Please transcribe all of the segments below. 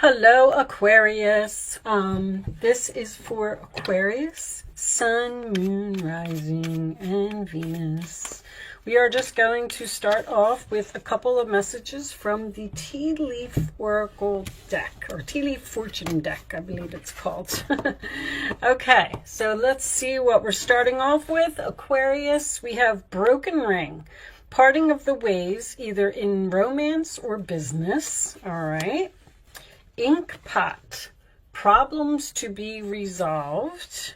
Hello, Aquarius. This is for Aquarius, Sun, Moon, Rising, and Venus. We are just going to start off with a couple of messages from the Tea Leaf Oracle deck, or Tea Leaf Fortune deck, I believe it's called. Okay, so let's see what we're starting off with. Aquarius, we have Broken Ring. Parting of the ways, either in romance or business. All right. Ink pot, problems to be resolved.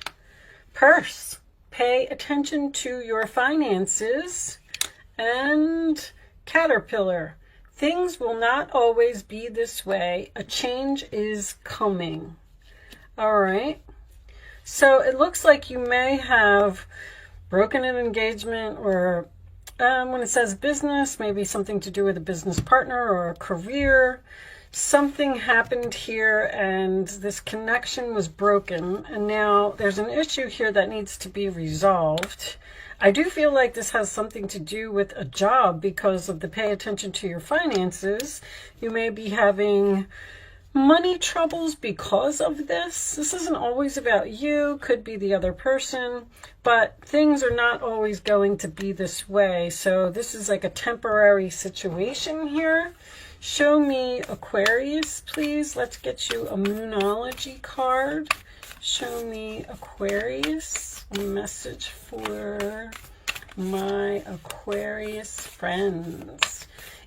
Purse, pay attention to your finances. And caterpillar, things will not always be this way. A change is coming. All right. So it looks like you may have broken an engagement, or when it says business, maybe something to do with a business partner or a career. Something happened here and this connection was broken, and now there's an issue here that needs to be resolved. I do feel like this has something to do with a job because of the pay attention to your finances. You may be having money troubles because of this. This isn't always about you, could be the other person, but things are not always going to be this way. So this is like a temporary situation here. Show me Aquarius, please. Let's get you a Moonology card. Show me Aquarius. A message for my Aquarius friends.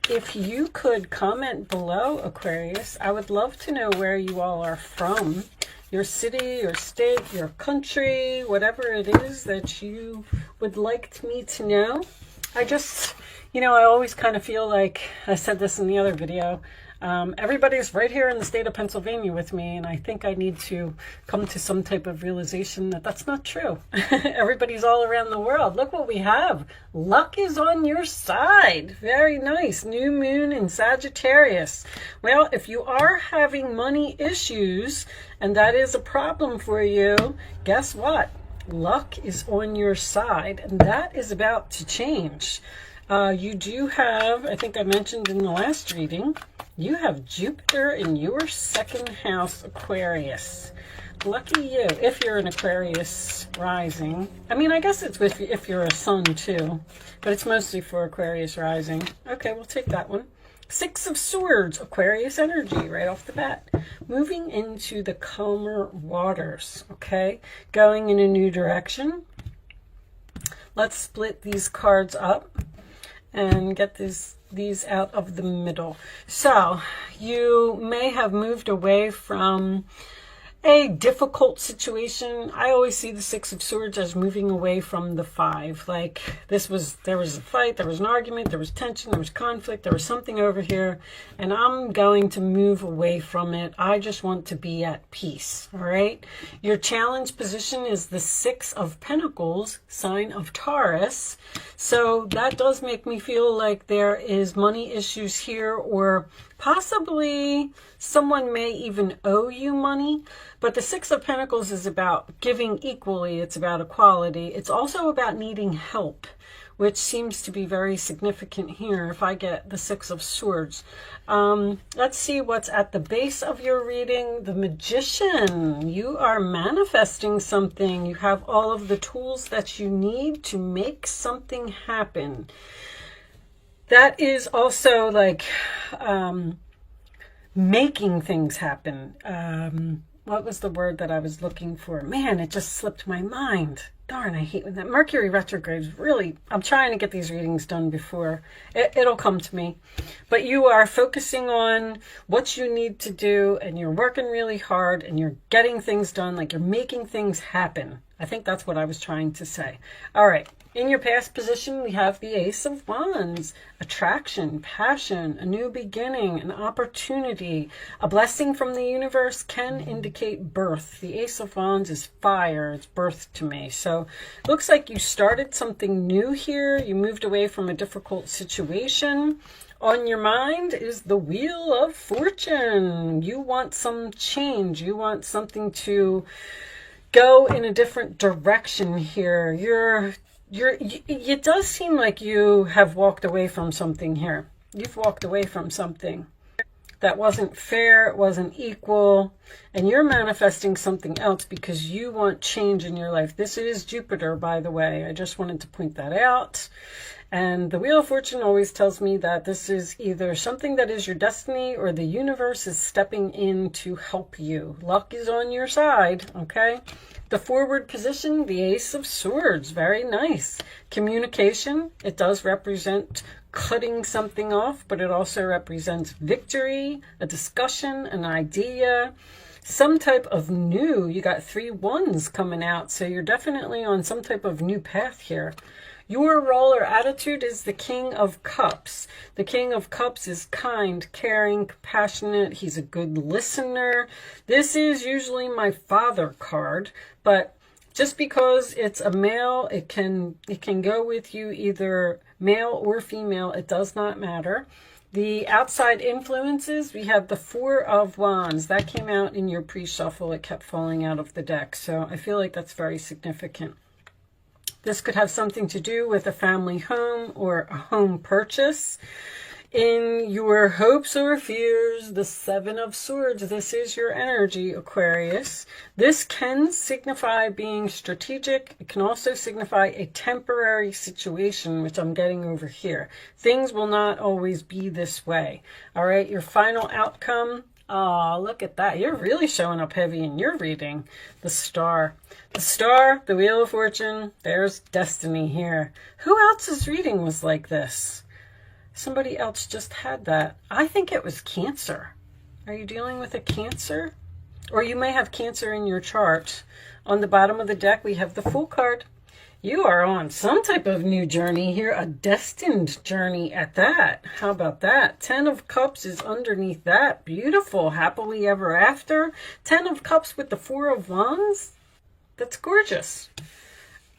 If you could comment below, Aquarius, I would love to know where you all are from. Your city, your state, your country, whatever it is that you would like me to know. I always kind of feel like, I said this in the other video, everybody's right here in the state of Pennsylvania with me, and I think I need to come to some type of realization that that's not true. Everybody's all around the world. Look what we have. Luck is on your side. Very nice. New moon in Sagittarius. Well, if you are having money issues, and that is a problem for you, guess what? Luck is on your side, and that is about to change. You do have, I think I mentioned in the last reading, you have Jupiter in your second house, Aquarius. Lucky you, if you're an Aquarius rising. I mean, I guess it's with if you're a sun too, but it's mostly for Aquarius rising. Okay, we'll take that one. Six of Swords, Aquarius energy right off the bat. Moving into the calmer waters, okay? Going in a new direction. Let's split these cards up and get these out of the middle. So you may have moved away from a difficult situation. I always see the Six of Swords as moving away from the Five. Like there was a fight, there was an argument, there was tension, there was conflict, there was something over here, and I'm going to move away from it. I just want to be at peace, all right? Your challenge position is the Six of Pentacles, sign of Taurus. So that does make me feel like there is money issues here, or possibly someone may even owe you money. But the Six of Pentacles is about giving equally. It's about equality. It's also about needing help, which seems to be very significant here if I get the Six of Swords. Let's see what's at the base of your reading. The Magician. You are manifesting something. You have all of the tools that you need to make something happen. That is also like making things happen. What was the word that I was looking for? Man, it just slipped my mind. Darn, I hate when that Mercury retrograde is really, I'm trying to get these readings done before. It'll come to me. But you are focusing on what you need to do, and you're working really hard, and you're getting things done, like you're making things happen. I think that's what I was trying to say. All right. In your past position, we have the Ace of Wands. Attraction, passion, a new beginning, an opportunity. A blessing from the universe can indicate birth. The Ace of Wands is fire. It's birth to me. So it looks like you started something new here. You moved away from a difficult situation. On your mind is the Wheel of Fortune. You want some change. You want something to go in a different direction here. It does seem like you have walked away from something here. You've walked away from something. that wasn't fair, it wasn't equal, and you're manifesting something else because you want change in your life. This is Jupiter, by the way. I just wanted to point that out. And the Wheel of Fortune always tells me that this is either something that is your destiny or the universe is stepping in to help you. Luck is on your side, okay? The forward position, the Ace of Swords, very nice. Communication, it does represent cutting something off, but it also represents victory, a discussion, an idea, some type of new. You got 3 wands coming out, so you're definitely on some type of new path here. Your role or attitude is the King of Cups. The King of Cups is kind, caring, compassionate. He's a good listener. This is usually my father card, but just because it's a male, it can go with you either male or female. It does not matter. The outside influences, we have the 4 of Wands. That came out in your pre-shuffle. It kept falling out of the deck, so I feel like that's very significant. This could have something to do with a family home or a home purchase. In your hopes or fears, the 7 of Swords, this is your energy, Aquarius. This can signify being strategic. It can also signify a temporary situation, which I'm getting over here. Things will not always be this way. All right, your final outcome. Oh, look at that. You're really showing up heavy in your reading. The Star. The Star, the Wheel of Fortune, there's destiny here. Who else's reading was like this? Somebody else just had that. I think it was Cancer. Are you dealing with a Cancer? Or you may have Cancer in your chart. On the bottom of the deck, we have the Fool card. You are on some type of new journey here, a destined journey at that. How about that? 10 of Cups is underneath that. Beautiful, happily ever after. 10 of Cups with the 4 of Wands. That's gorgeous.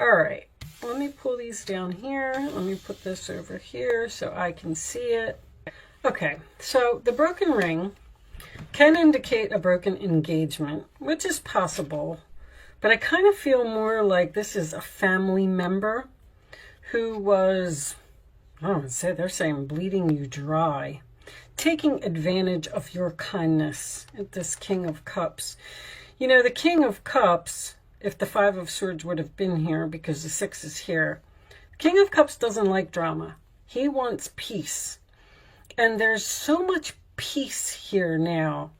All right, let me pull these down here. Let me put this over here so I can see it. Okay, so the broken ring can indicate a broken engagement, which is possible. But I kind of feel more like this is a family member who was, I don't want to say, they're saying bleeding you dry, taking advantage of your kindness at this King of Cups. You know, the King of Cups, if the 5 of Swords would have been here because the 6 is here, the King of Cups doesn't like drama. He wants peace. And there's so much peace here now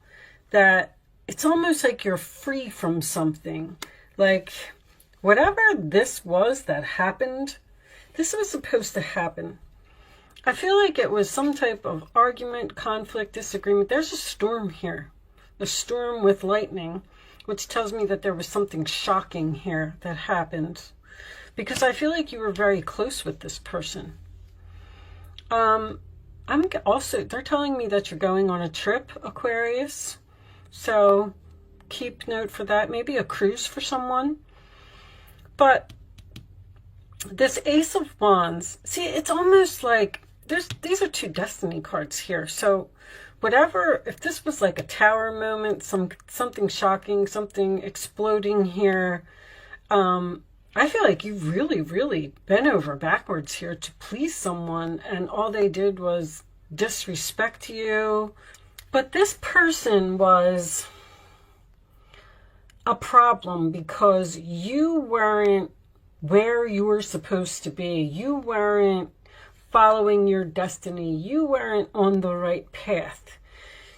that it's almost like you're free from something. Like, whatever this was that happened, this was supposed to happen. I feel like it was some type of argument, conflict, disagreement. There's a storm here. A storm with lightning, which tells me that there was something shocking here that happened. Because I feel like you were very close with this person. I'm also, they're telling me that you're going on a trip, Aquarius. So keep note for that. Maybe a cruise for someone. But this Ace of Wands, see, it's almost like these are 2 destiny cards here. So whatever, if this was like a tower moment, something shocking, something exploding here, I feel like you've really, really bent over backwards here to please someone, and all they did was disrespect you. But this person was a problem because you weren't where you were supposed to be. You weren't following your destiny. You weren't on the right path.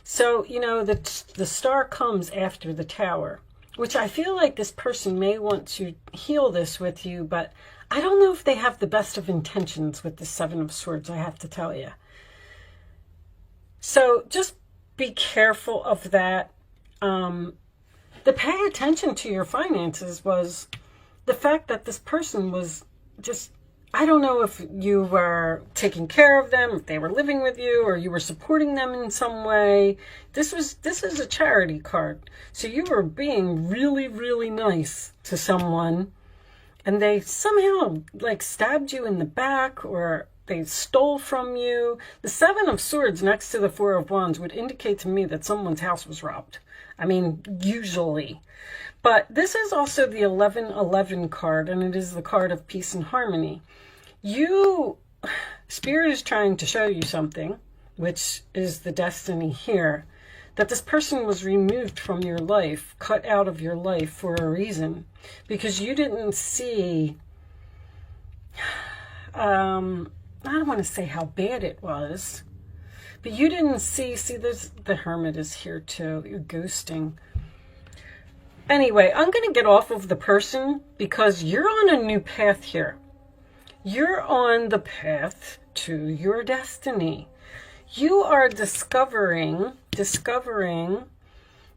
So, you know, the Star comes after the Tower, which I feel like this person may want to heal this with you, but I don't know if they have the best of intentions with the 7 of Swords, I have to tell you. So just be careful of that. The pay attention to your finances was the fact that this person was just, I don't know if you were taking care of them, if they were living with you, or you were supporting them in some way. This is a charity card. So you were being really, really nice to someone, and they somehow like stabbed you in the back, or they stole from you. The 7 of Swords next to the 4 of Wands would indicate to me that someone's house was robbed. I mean, usually. But this is also the 1111 card, and it is the card of peace and harmony. Spirit is trying to show you something, which is the destiny here, that this person was removed from your life, cut out of your life for a reason, because you didn't see, I don't want to say how bad it was, but you didn't see there's, the Hermit is here too, you're ghosting. Anyway, I'm going to get off of the person because you're on a new path here. You're on the path to your destiny. You are discovering,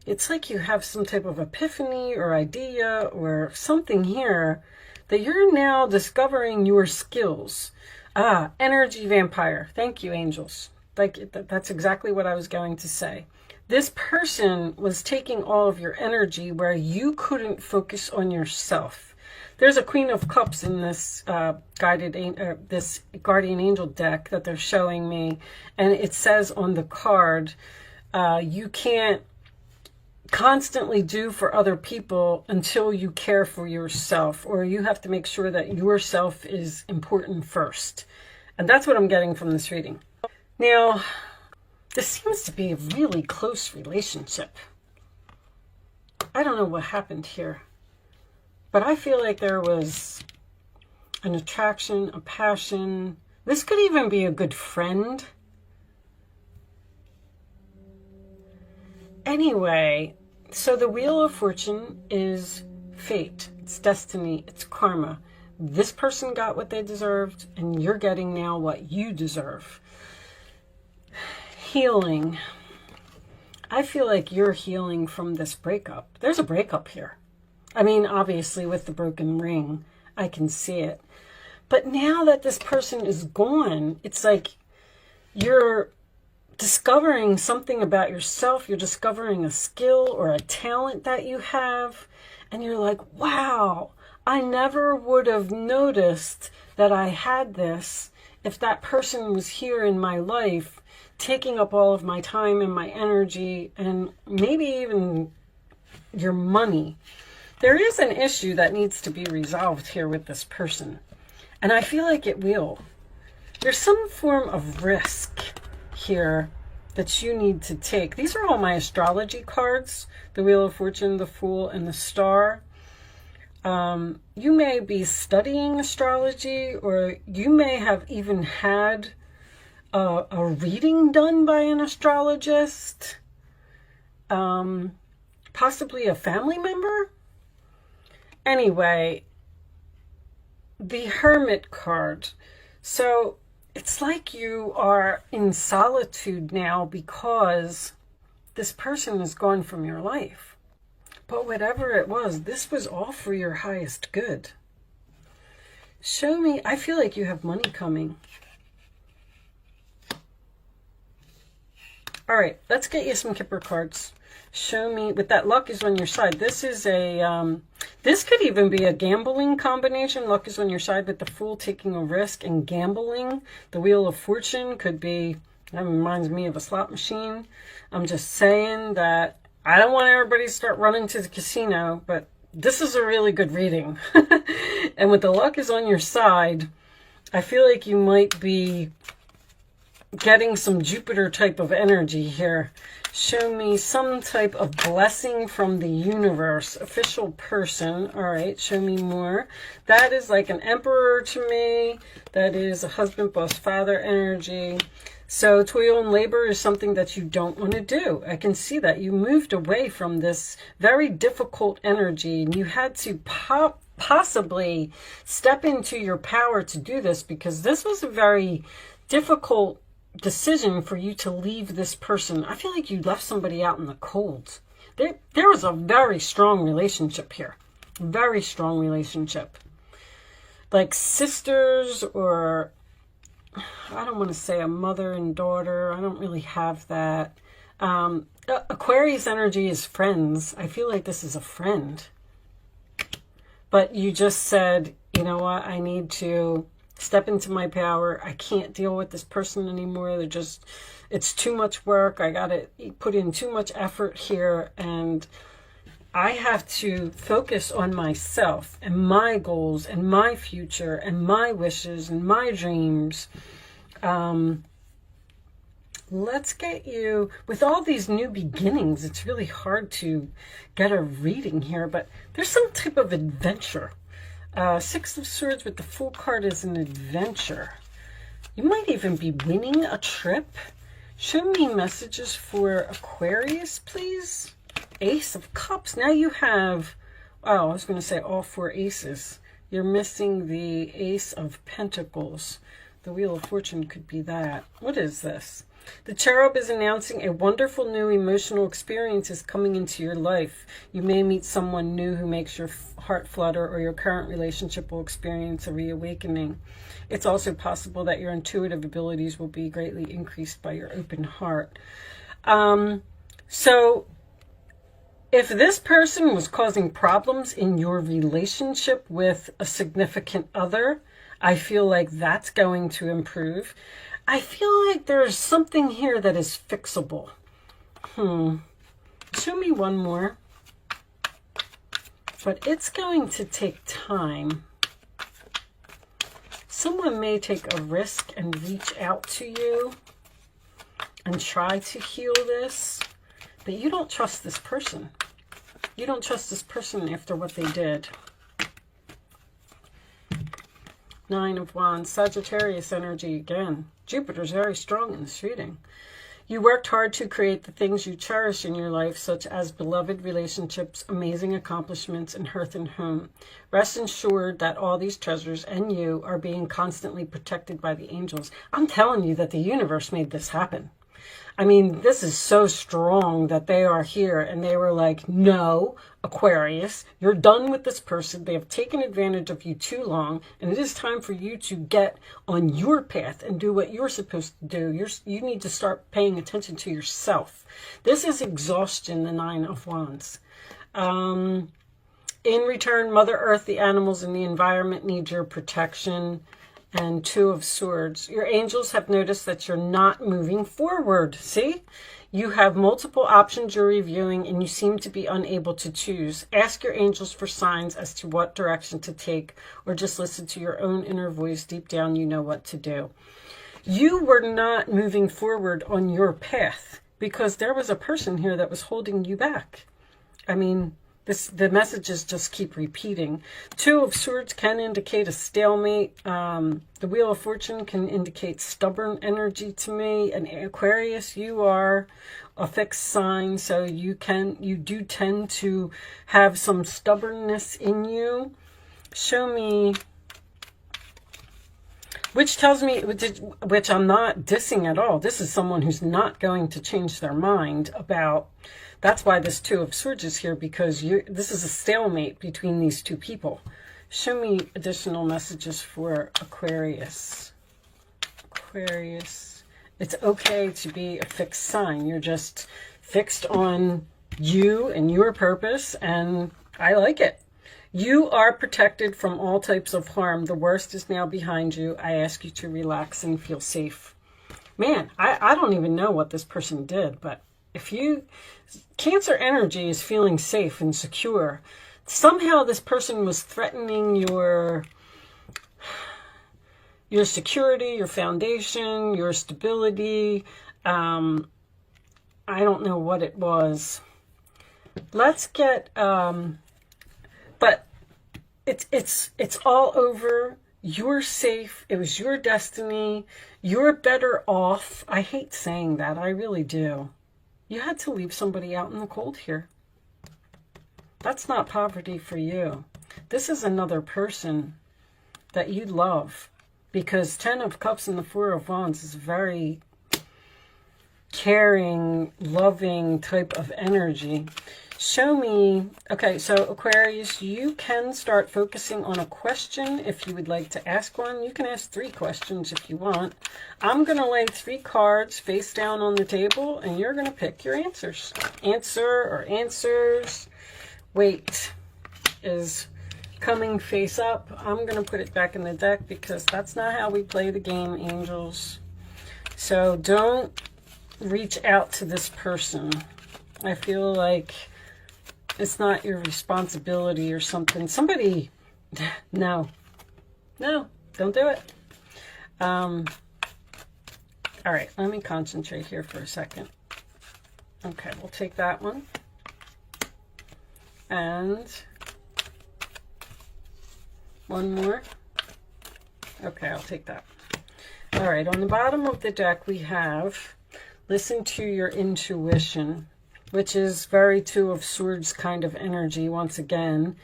it's like you have some type of epiphany or idea or something here that you're now discovering your skills. Energy vampire. Thank you, angels. That's exactly what I was going to say. This person was taking all of your energy where you couldn't focus on yourself. There's a Queen of Cups in this this Guardian Angel deck that they're showing me, and it says on the card, you can't constantly do for other people until you care for yourself, or you have to make sure that yourself is important first. And that's what I'm getting from this reading. Now, this seems to be a really close relationship. I don't know what happened here, but I feel like there was an attraction, a passion. This could even be a good friend. Anyway, so the Wheel of Fortune is fate, it's destiny, it's karma. This person got what they deserved, and you're getting now what you deserve. Healing. I feel like you're healing from this breakup. There's a breakup here. I mean, obviously with the broken ring, I can see it. But now that this person is gone, it's like you're discovering something about yourself. You're discovering a skill or a talent that you have. And you're like, wow, I never would have noticed that I had this if that person was here in my life, taking up all of my time and my energy and maybe even your money. There is an issue that needs to be resolved here with this person. And I feel like it will. There's some form of risk here that you need to take. These are all my astrology cards. The Wheel of Fortune, the Fool, and the Star. You may be studying astrology, or you may have even had a reading done by an astrologist, possibly a family member. Anyway, the Hermit card. So it's like you are in solitude now because this person is gone from your life. But whatever it was, this was all for your highest good. Show me, I feel like you have money coming. All right, let's get you some Kipper cards. Show me, with that luck is on your side. This is a, this could even be a gambling combination. Luck is on your side with the Fool taking a risk and gambling. The Wheel of Fortune could be, that reminds me of a slot machine. I'm just saying that I don't want everybody to start running to the casino, but this is a really good reading. And with the luck is on your side, I feel like you might be getting some Jupiter type of energy here. Show me some type of blessing from the universe. Official person. All right, show me more. That is like an emperor to me. That is a husband, boss, father energy. So toil and labor is something that you don't want to do. I can see that you moved away from this very difficult energy, and you had to possibly step into your power to do this, because this was a very difficult decision for you to leave this person. I feel like you left somebody out in the cold. There was a very strong relationship here. Very strong relationship. Like sisters, or I don't want to say a mother and daughter. I don't really have that. Aquarius energy is friends. I feel like this is a friend. But you just said, you know what, I need to step into my power. I can't deal with this person anymore. It's too much work. I got to put in too much effort here, and I have to focus on myself and my goals and my future and my wishes and my dreams. let's get you, with all these new beginnings, it's really hard to get a reading here, but there's some type of adventure. Six of Swords with the Fool card is an adventure. You might even be winning a trip. Show me messages for Aquarius, please. Ace of Cups. Now you have, oh, I was going to say all four aces. You're missing the Ace of Pentacles. The Wheel of Fortune could be that. What is this? The Cherub is announcing a wonderful new emotional experience is coming into your life. You may meet someone new who makes your heart flutter, or your current relationship will experience a reawakening. It's also possible that your intuitive abilities will be greatly increased by your open heart. So if this person was causing problems in your relationship with a significant other, I feel like that's going to improve. I feel like there's something here that is fixable. Show me one more. But it's going to take time. Someone may take a risk and reach out to you and try to heal this, but you don't trust this person. You don't trust this person after what they did. Nine of Wands, Sagittarius energy again. Jupiter's very strong in this reading. You worked hard to create the things you cherish in your life, such as beloved relationships, amazing accomplishments, and hearth and home. Rest assured that all these treasures and you are being constantly protected by the angels. I'm telling you that the universe made this happen. I mean, this is so strong that they are here and they were like, no, Aquarius, you're done with this person. They have taken advantage of you too long, and it is time for you to get on your path and do what you're supposed to do. You need to start paying attention to yourself. This is exhaustion, the Nine of Wands. In return, Mother Earth, the animals, and the environment need your protection. And Two of Swords. Your angels have noticed that you're not moving forward. See? You have multiple options you're reviewing and you seem to be unable to choose. Ask your angels for signs as to what direction to take, or just listen to your own inner voice. Deep down, you know what to do. You were not moving forward on your path because there was a person here that was holding you back. I mean, the messages just keep repeating. Two of Swords can indicate a stalemate. The Wheel of Fortune can indicate stubborn energy to me. And Aquarius, you are a fixed sign, so you do tend to have some stubbornness in you. Show me, which tells me, which I'm not dissing at all. This is someone who's not going to change their mind about. That's why this Two of Swords is here, because this is a stalemate between these two people. Show me additional messages for Aquarius. Aquarius. It's okay to be a fixed sign. You're just fixed on you and your purpose, and I like it. You are protected from all types of harm. The worst is now behind you. I ask you to relax and feel safe. Man, I don't even know what this person did, but if you, Cancer energy is feeling safe and secure. Somehow this person was threatening your security, your foundation, your stability. I don't know what it was. Let's get, but it's all over. You're safe. It was your destiny. You're better off. I hate saying that. I really do. You had to leave somebody out in the cold here. That's not poverty for you. This is another person that you love, because Ten of Cups and the Four of Wands is very caring, loving type of energy. Show me, okay, so Aquarius, you can start focusing on a question if you would like to ask one. You can ask 3 questions if you want. I'm going to lay 3 cards face down on the table, and you're going to pick your answers. Answer or answers. Wait is coming face up. I'm going to put it back in the deck because that's not how we play the game, angels. So don't reach out to this person. I feel like it's not your responsibility or something. Somebody, no, don't do it. All right, let me concentrate here for a second. Okay, we'll take that one. And one more. Okay, I'll take that. All right, on the bottom of the deck we have listen to your intuition, which is very Two of Swords kind of energy once again.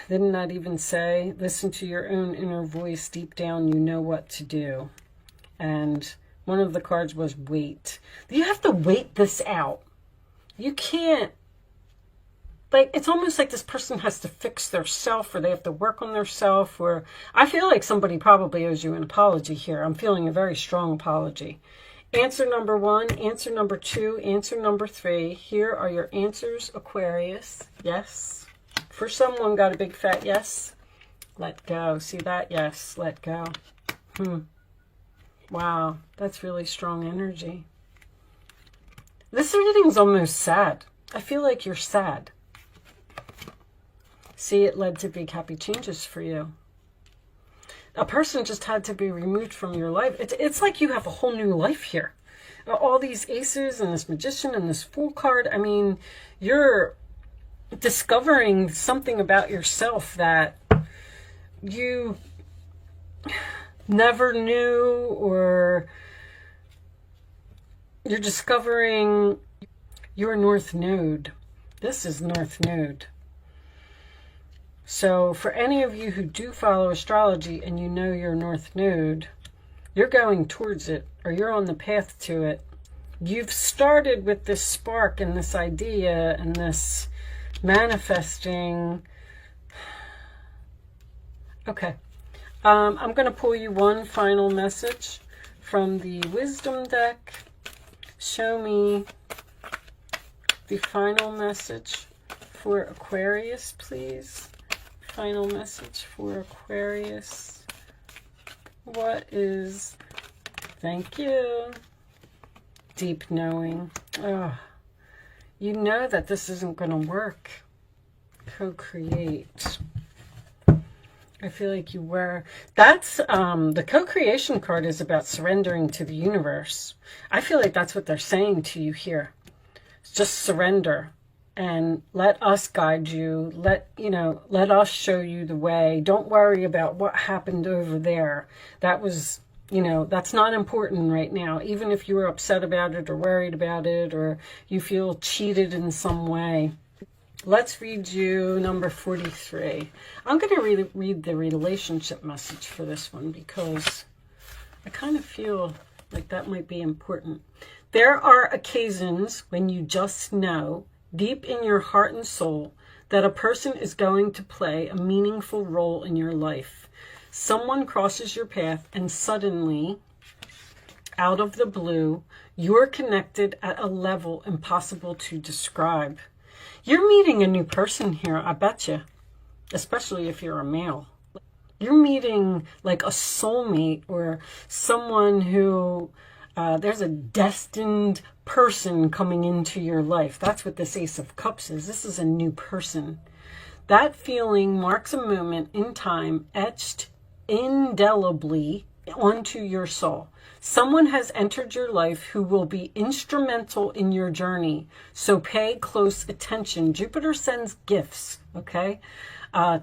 Didn't that even say, listen to your own inner voice, deep down you know what to do. And one of the cards was wait. You have to wait this out. You can't, like, it's almost like this person has to fix their self, or they have to work on their self, or I feel like somebody probably owes you an apology here. I'm feeling a very strong apology. Answer number 1, answer number 2, answer number 3. Here are your answers, Aquarius. Yes. For someone got a big fat yes. Let go. See that? Yes. Let go. Wow. That's really strong energy. This reading's almost sad. I feel like you're sad. See, it led to big happy changes for you. A person just had to be removed from your life. It's like you have a whole new life here. All these aces and this magician and this Fool card. I mean, you're discovering something about yourself that you never knew, or you're discovering your North Node. This is North Node. So for any of you who do follow astrology and you know your North Node, you're going towards it, or you're on the path to it. You've started with this spark and this idea and this manifesting. Okay. I'm going to pull you one final message from the Wisdom deck. Show me the final message for Aquarius, please. Final message for Aquarius. What is, thank you, deep knowing. Oh, you know that this isn't going to work. Co-create. I feel like you were. That's, the co-creation card is about surrendering to the universe. I feel like that's what they're saying to you here. Just surrender. And let us guide you. Let us show you the way. Don't worry about what happened over there. That was, that's not important right now. Even if you were upset about it or worried about it, or you feel cheated in some way. Let's read you number 43. I'm going to read the relationship message for this one because I kind of feel like that might be important. There are occasions when you just know deep in your heart and soul that a person is going to play a meaningful role in your life. Someone crosses your path and suddenly, out of the blue, you're connected at a level impossible to describe. You're meeting a new person here, I bet you, especially if you're a male. You're meeting like a soulmate, or someone who there's a destined person coming into your life. That's what this Ace of Cups is. This is a new person. That feeling marks a moment in time etched indelibly onto your soul. Someone has entered your life who will be instrumental in your journey. So pay close attention. Jupiter sends gifts, okay?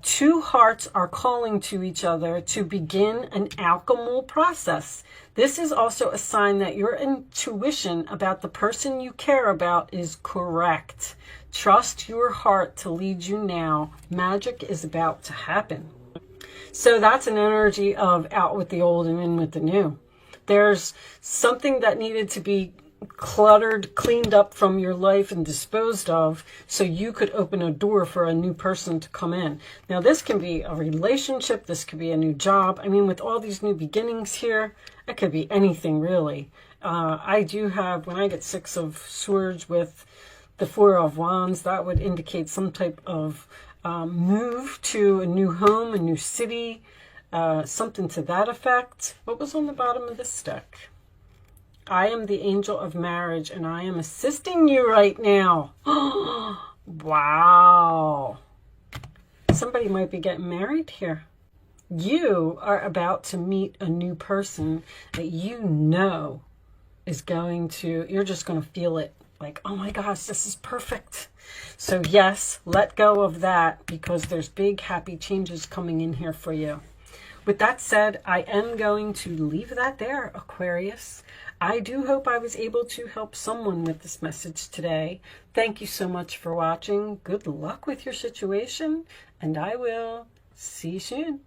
Two hearts are calling to each other to begin an alchemical process. This is also a sign that your intuition about the person you care about is correct. Trust your heart to lead you now. Magic is about to happen. So that's an energy of out with the old and in with the new. There's something that needed to be cluttered, cleaned up from your life and disposed of so you could open a door for a new person to come in. Now, this can be a relationship. This could be a new job. I mean, with all these new beginnings here, it could be anything, really. I do have, when I get 6 of Swords with the 4 of Wands, that would indicate some type of move to a new home, a new city, something to that effect. What was on the bottom of this deck? I am the angel of marriage, and I am assisting you right now. Wow. Somebody might be getting married here. You are about to meet a new person that you know is going to, you're just going to feel it. Like, oh my gosh, this is perfect. So yes, let go of that because there's big happy changes coming in here for you. With that said, I am going to leave that there, Aquarius. I do hope I was able to help someone with this message today. Thank you so much for watching. Good luck with your situation, and I will see you soon.